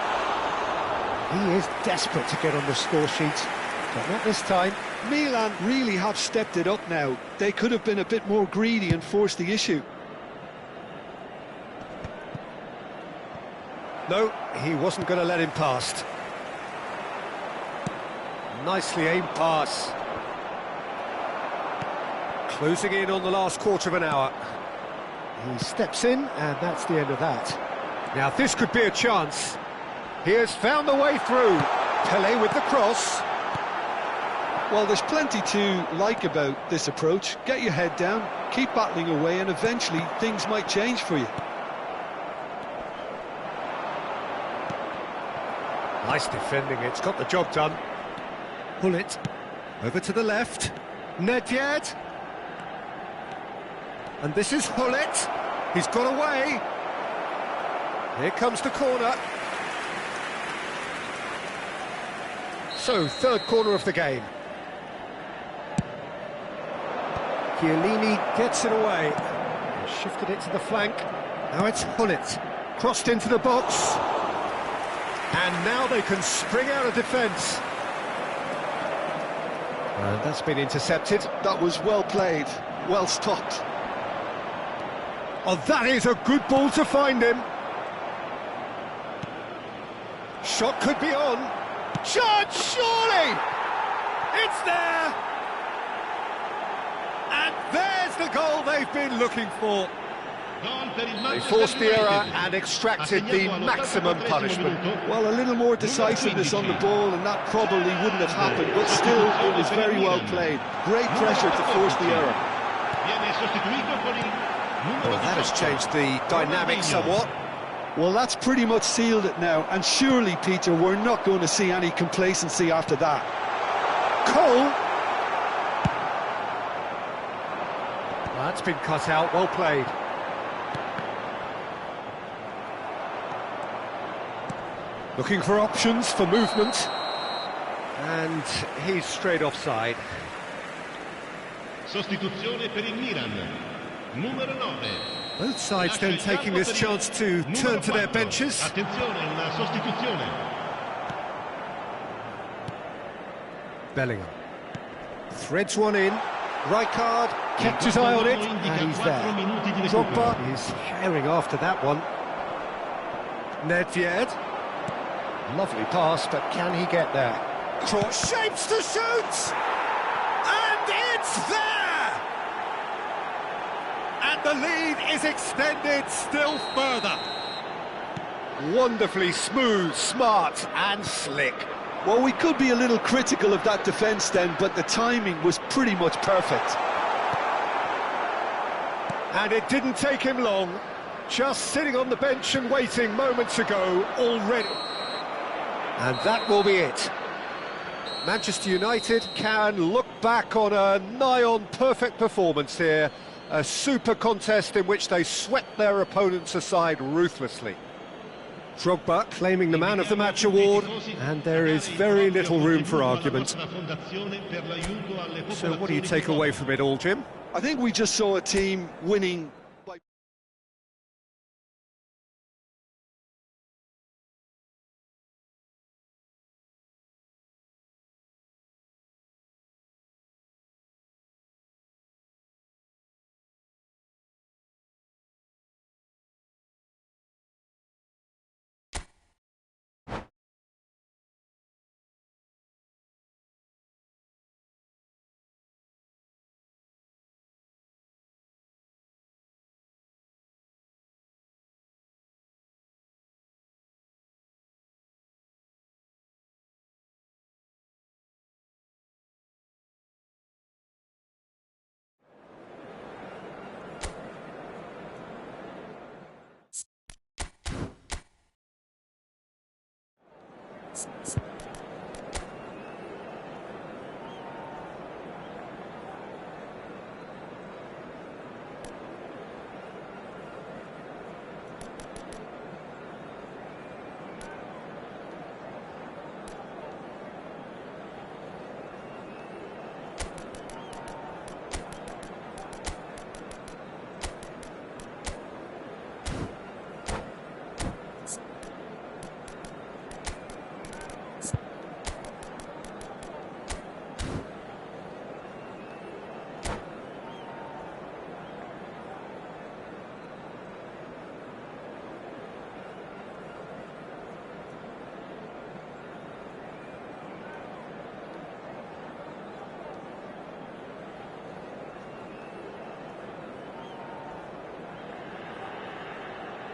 He is desperate to get on the score sheet, but not this time. Milan really have stepped it up now. They could have been a bit more greedy and forced the issue. No, he wasn't going to let him past. Nicely aimed pass. Closing in on the last quarter of an hour. He steps in, and that's the end of that. Now, this could be a chance. He has found the way through. Pele with the cross. Well, there's plenty to like about this approach. Get your head down, keep battling away, and eventually things might change for you. Nice defending, it's got the job done. Hullet, over to the left. Nedved. And this is Hullet. He's got away. Here comes the corner. So, third corner of the game. Chiellini gets it away. Shifted it to the flank. Now it's Hullet. Crossed into the box. And now they can spring out of defence. And that's been intercepted. That was well played, well stopped. Oh, that is a good ball to find him. Shot could be on. Shot, surely! It's there! And there's the goal they've been looking for. They forced the error and extracted the maximum punishment. Well, a little more decisiveness on the ball and that probably wouldn't have happened, but still, it was very well played. Great pressure to force the error. Well, that has changed the dynamic somewhat. Well, that's pretty much sealed it now, and surely, Peter, we're not going to see any complacency after that. Cole! Well, that's been cut out, well played. Looking for options for movement. And he's straight offside. Sostituzione per il Milan. Numero 9. Both sides then taking this chance to turn to their benches. Attenzione, una sostituzione. Bellingham. Threads one in. Rijkaard kept his eye on it, and he's there. Drogba is herring after that one. Nedved. Lovely pass, but can he get there? Cross shapes to shoot! And it's there! And the lead is extended still further. Wonderfully smooth, smart and slick. Well, we could be a little critical of that defence then, but the timing was pretty much perfect. And it didn't take him long. Just sitting on the bench and waiting moments ago already. And that will be it. Manchester United can look back on a nigh-on perfect performance here. A super contest in which they swept their opponents aside ruthlessly. Drogba claiming the Man of the Match award, and there is very little room for argument. So what do you take away from it all, Jim? I think we just saw a team winning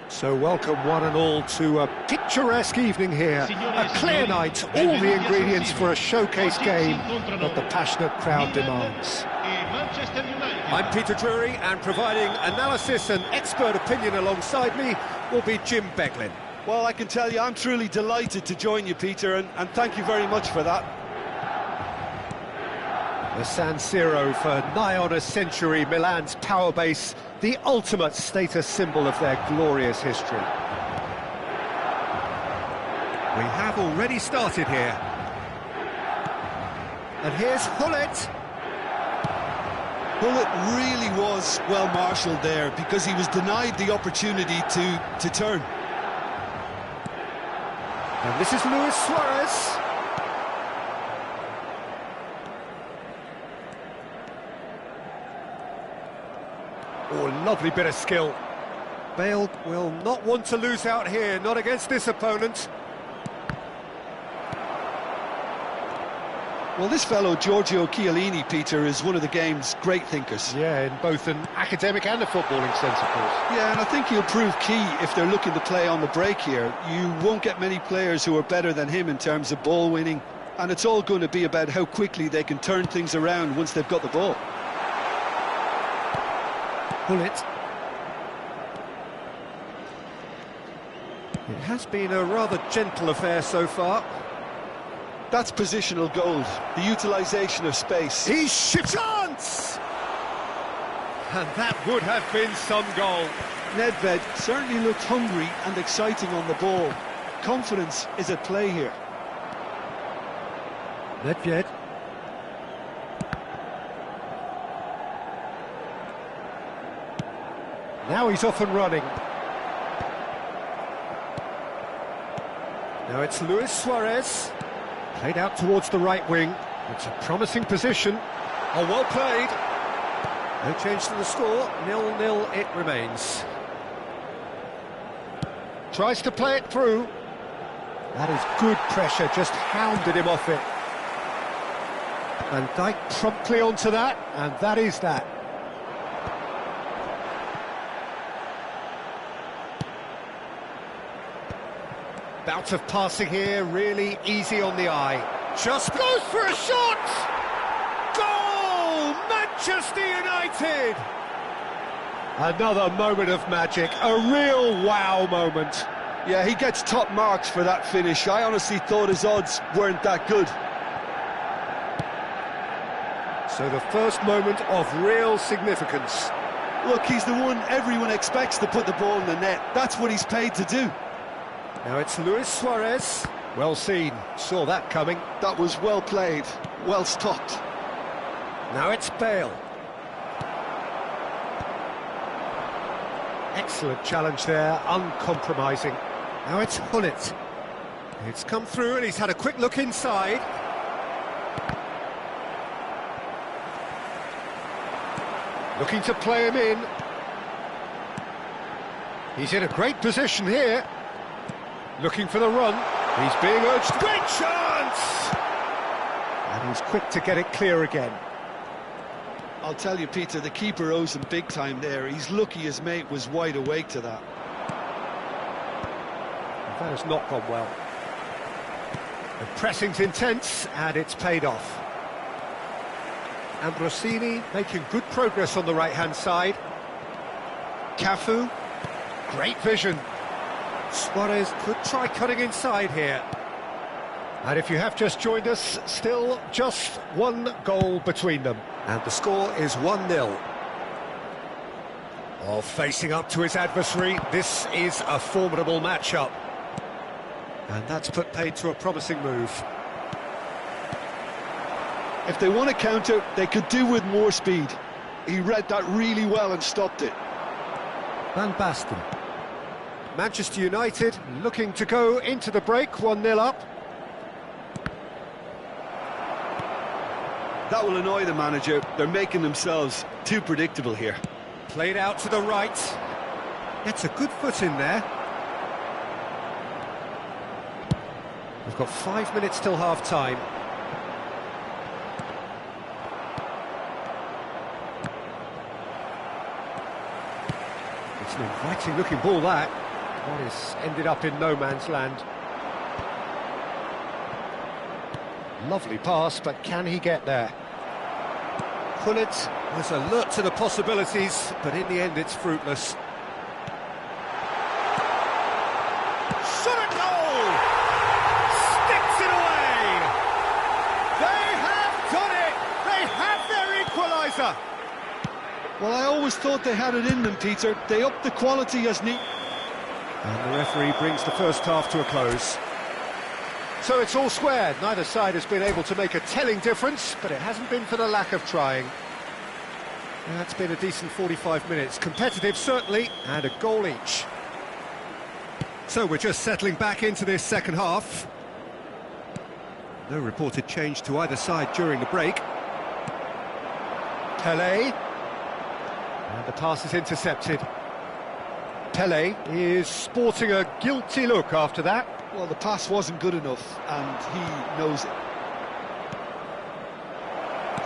So welcome one and all to a picturesque evening here. A clear night, all the ingredients for a showcase game that the passionate crowd demands. I'm Peter Drury, and providing analysis and expert opinion alongside me will be Jim Beglin. Well, I can tell you I'm truly delighted to join you, Peter, and thank you very much for that. The San Siro for nigh on a century, Milan's power base, the ultimate status symbol of their glorious history. We have already started here. And here's Gullit. Gullit really was well marshalled there because he was denied the opportunity to turn. And this is Luis Suarez. Oh, lovely bit of skill. Bale will not want to lose out here, not against this opponent. Well, this fellow, Giorgio Chiellini, Peter, is one of the game's great thinkers. Yeah, in both an academic and a footballing sense, of course. Yeah, and I think he'll prove key if they're looking to play on the break here. You won't get many players who are better than him in terms of ball winning, and it's all going to be about how quickly they can turn things around once they've got the ball. Gullit. It has been a rather gentle affair so far. That's positional goal, the utilisation of space. He's chance! And that would have been some goal. Nedved certainly looked hungry and exciting on the ball. Confidence is at play here. Nedved. Now he's off and running. Now it's Luis Suarez. Played out towards the right wing. It's a promising position. Oh, well played. No change to the score. 0-0 it remains. Tries to play it through. That is good pressure, just hounded him off it. Van Dijk promptly onto that, and that is that. Bout of passing here, really easy on the eye. Just goes for a shot! Goal! Manchester United! Another moment of magic, a real wow moment. Yeah, he gets top marks for that finish. I honestly thought his odds weren't that good. So the first moment of real significance. Look, he's the one everyone expects to put the ball in the net. That's what he's paid to do. Now it's Luis Suarez. Well seen, saw that coming. That was well played, well stopped. Now it's Bale. Excellent challenge there, uncompromising. Now it's Gullit. It's come through and he's had a quick look inside. Looking to play him in. He's in a great position here. Looking for the run. He's being urged. Great chance! And he's quick to get it clear again. I'll tell you, Peter, the keeper owes him big time there. He's lucky his mate was wide awake to that. That has not gone well. The pressing's intense, and it's paid off. Ambrosini making good progress on the right-hand side. Cafu, great vision. Suarez could try cutting inside here. And if you have just joined us, still just one goal between them. And the score is 1-0. Oh, facing up to his adversary, this is a formidable matchup. And that's put paid to a promising move. If they want to counter, they could do with more speed. He read that really well and stopped it. Van Basten. Manchester United looking to go into the break, 1-0 up. That will annoy the manager. They're making themselves too predictable here. Played out to the right. Gets a good foot in there. We've got 5 minutes till half-time. It's an inviting-looking ball, that. What is ended up in no man's land. Lovely pass, but can he get there? Gullit was alert to the possibilities, but in the end it's fruitless. Shot at goal! Sticks it away! They have done it! They have their equaliser! Well, I always thought they had it in them, Peter. They upped the quality as neat. And the referee brings the first half to a close. So it's all squared. Neither side has been able to make a telling difference, but it hasn't been for the lack of trying. That's been a decent 45 minutes. Competitive, certainly, and a goal each. So we're just settling back into this second half. No reported change to either side during the break. Pelé. And the pass is intercepted. Pelé is sporting a guilty look after that. Well, the pass wasn't good enough, and he knows it.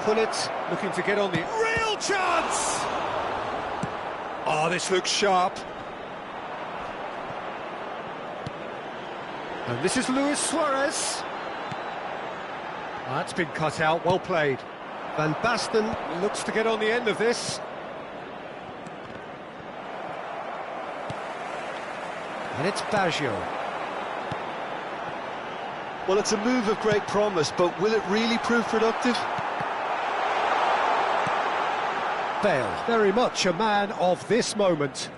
Gullit looking to get on the real chance! Oh, this looks sharp. And this is Luis Suarez. Oh, that's been cut out, well played. Van Basten looks to get on the end of this. And it's Baggio. Well, it's a move of great promise, but will it really prove productive? Bale, very much a man of this moment.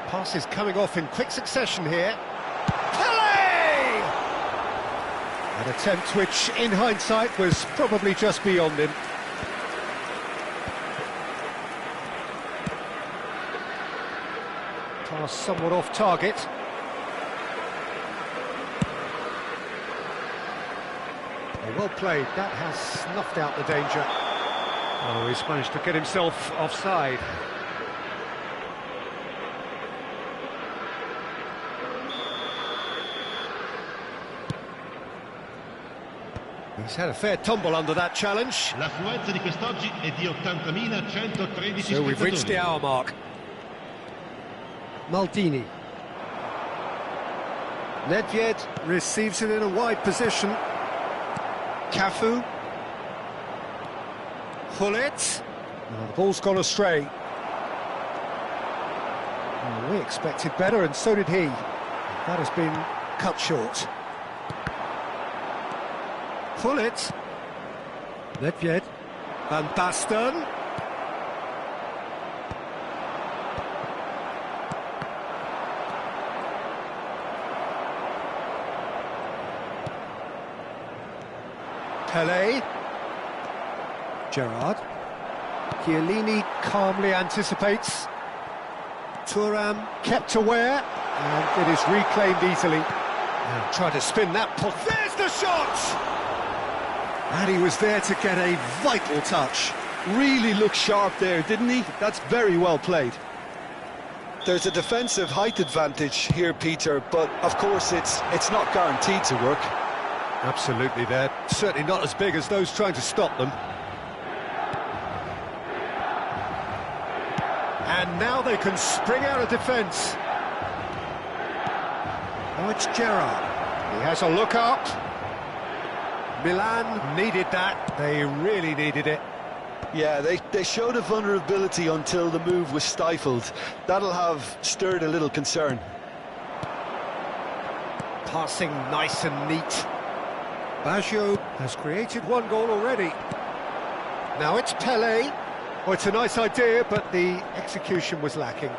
Passes coming off in quick succession here. Pelé! An attempt which, in hindsight, was probably just beyond him. Pass somewhat off target. Oh, well played. That has snuffed out the danger. Oh, he's managed to get himself offside. He's had a fair tumble under that challenge. L'affluenza di quest'oggi è di 80.113 So we've reached the hour mark. Maldini. Nedved receives it in a wide position. Cafu. Gullit. Oh, the ball's gone astray. Oh, we expected better, and so did he. That has been cut short. Gullit. Nedved. Van Basten. Pelé. Gerrard. Chiellini calmly anticipates. Thuram kept aware, and it is reclaimed easily. And try to spin that pull. There's the shot! And he was there to get a vital touch. Really looked sharp there, didn't he? That's very well played. There's a defensive height advantage here, Peter, but of course it's not guaranteed to work. Absolutely, they're certainly not as big as those trying to stop them. And now they can spring out of defence. Oh, it's Gerrard. He has a look up. Milan needed that. They really needed it. Yeah, they showed a vulnerability until the move was stifled. That'll have stirred a little concern. Passing nice and neat. Baggio has created one goal already. Now it's Pelé. Oh, it's a nice idea, but the execution was lacking.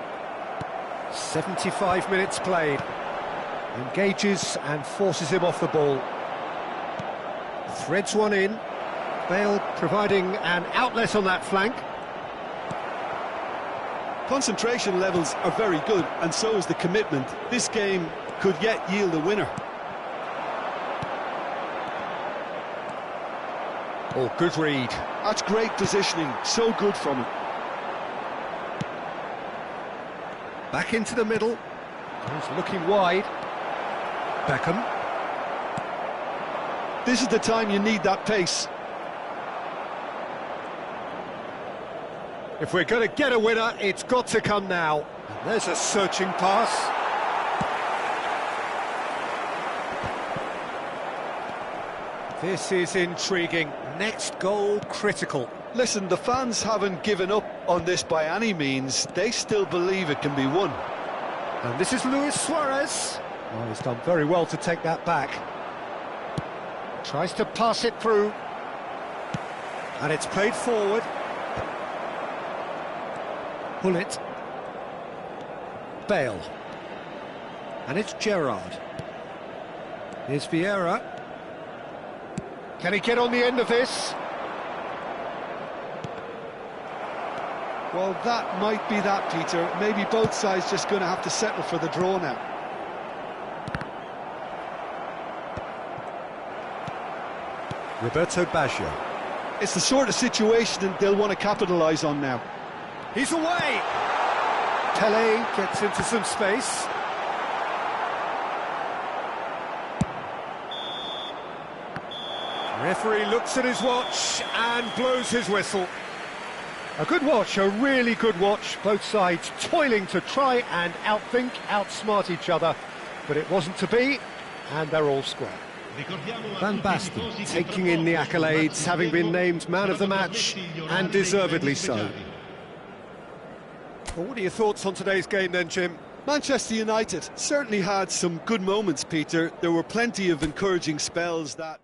75 minutes played. Engages and forces him off the ball. Threads one in. Bale providing an outlet on that flank. Concentration levels are very good, and so is the commitment. This game could yet yield a winner. Oh, good read. That's great positioning, so good from him. Back into the middle. He's looking wide. Beckham. This is the time you need that pace. If we're going to get a winner, it's got to come now. And there's a searching pass. This is intriguing. Next goal critical. Listen, the fans haven't given up on this by any means. They still believe it can be won. And this is Luis Suarez. Oh, he's done very well to take that back. Tries to pass it through. And it's played forward. Bullet. Bale. And it's Gerrard. Here's Vieira. Can he get on the end of this? Well, that might be that, Peter. Maybe both sides just going to have to settle for the draw now. Roberto Baggio. It's the sort of situation they'll want to capitalise on now. He's away! Pelé gets into some space. Referee looks at his watch and blows his whistle. A good watch, a really good watch. Both sides toiling to try and outthink, outsmart each other. But it wasn't to be, and they're all square. Van Basten taking in the accolades, having been named man of the match, and deservedly so. Well, what are your thoughts on today's game then, Jim? Manchester United certainly had some good moments, Peter. There were plenty of encouraging spells that...